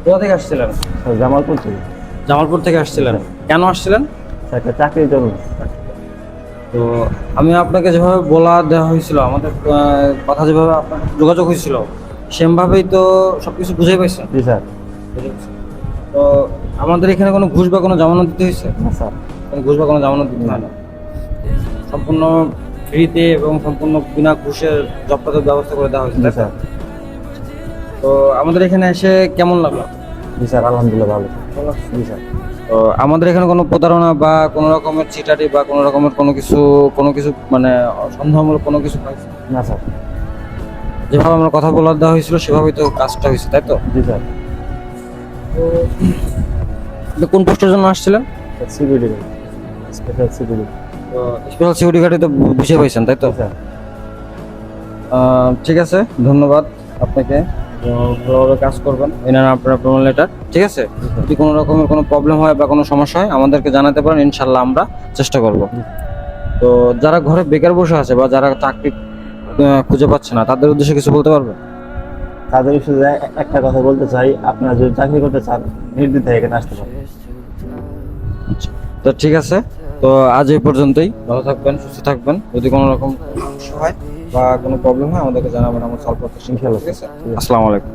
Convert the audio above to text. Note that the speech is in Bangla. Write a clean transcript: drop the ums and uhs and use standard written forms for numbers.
কোথা থেকে আসছিলেন? জামালপুর থেকে। জামালপুর থেকে আসছিলেন, কেন আসছিলেন? একটা চাকরির জন্য। তো আমি আপনাকে যেভাবে বলা দেওয়া হয়েছিল, আমাদের কথা যেভাবে আপনার সাথে যোগাযোগ হয়েছিল, সেমভাবেই তো সবকিছু বুঝাই পাইছেন? জি স্যার। বুঝে পাইছেন। তো আমাদের এখানে কোনো ঘুষ বা কোনো জামানত দিতে হয়েছে? না স্যার। কোনো ঘুষ বা কোনো জামানত দিতে হয় না, সম্পূর্ণ ফ্রিতে এবং সম্পূর্ণ বিনা ঘুষের জবটাতে ব্যবস্থা করে দেওয়া হয়েছে, জি তাই তো? স্যার। তো আমাদের এখানে এসে কেমন লাগলো? জি স্যার, আলহামদুলিল্লাহ ভালো। জি স্যার। তো আমাদের এখানে কোনো প্রতারণা বা কোনো রকমের চিটারি বা কোনো রকমের কোনো কিছু মানে সন্দেহমূলক কোনো কিছু পাইছি? না স্যার। যেভাবে আমরা কথা বলার দেওয়া হয়েছিল সেভাবেই তো কাজটা হয়েছে, তাই তো? জি স্যার। তো আপনি কোন পোস্টের জন্য আসছিলেন? Security, special security. তো স্পেশাল সিকিউরিটি গার্ডে তো বুঝে পাইছেন, তাই তো? জি স্যার। ঠিক আছে, ধন্যবাদ আপনাকে। তো ভালোভাবে কাজ করবেন, এই নেন আপনার প্রমাণ লেটার, ঠিক আছে? যদি কোনো রকমের কোনো প্রবলেম হয় বা কোনো সমস্যা হয় আমাদেরকে জানাতে পারেন, ইনশাল্লাহ আমরা চেষ্টা করব। তো যারা ঘরে বেকার বসে আছে বা যারা চাকরি খুঁজে পাচ্ছে না, তাদের উদ্দেশ্যে কিছু বলতে পারবে? তাদের শুধু একটা কথা বলতে চাই, আপনারা যদি চাকরি করতে চান নির্দ্বিধায় এখানে আসতে পারেন। আচ্ছা, তো ঠিক আছে। তো আজ এই পর্যন্তই, ভালো থাকবেন, সুস্থ থাকবেন। যদি কোনো রকম সমস্যা হয় বা কোনো প্রবলেম হয় আমাদেরকে জানাবেন, আমরা সলভ করতে শিখে। ইনশাআল্লাহ। ঠিক আছে, আসসালামু আলাইকুম।